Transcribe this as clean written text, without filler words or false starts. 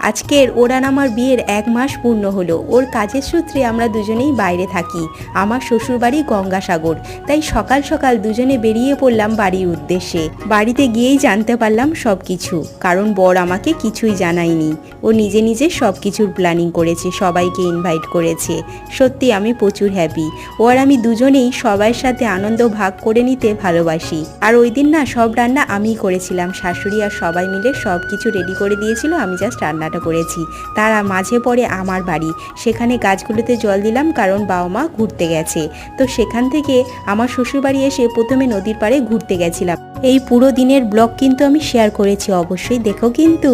আজকের ওরান আমার বিয়ের 1 মাস পূর্ণ হলো। ওর কাজের সূত্রে আমরা দুজনেই বাইরে থাকি। আমার শ্বশুরবাড়ি গঙ্গাসাগর, তাই সকাল সকাল দুজনে বেরিয়ে পড়লাম বাড়ির উদ্দেশ্যে। বাড়িতে গিয়েই জানতে পারলাম সব কিছু, কারণ বর আমাকে কিছুই জানায়নি। ও নিজে নিজে সব কিছুর প্ল্যানিং করেছে, সবাইকে ইনভাইট করেছে। সত্যি আমি প্রচুর হ্যাপি। ও আর আমি দুজনেই সবার সাথে আনন্দ ভাগ করে নিতে ভালোবাসি। আর ওই দিন না সব রান্না আমিই করেছিলাম, শাশুড়ি আর সবাই মিলে সব কিছু রেডি করে দিয়েছিল, আমি জাস্ট রান্না করেছি। তারা মাঝে পড়ে আমার বাড়ি, সেখানে গাছগুলোতে জল দিলাম, কারণ বাবা মা ঘুরতে গেছে। তো সেখান থেকে আমার শ্বশুরবাড়ি এসে প্রথমে নদীর পাড়ে ঘুরতে গেছিলাম। এই পুরো দিনের ব্লগ কিন্তু আমি শেয়ার করেছি, অবশ্যই দেখো কিন্তু।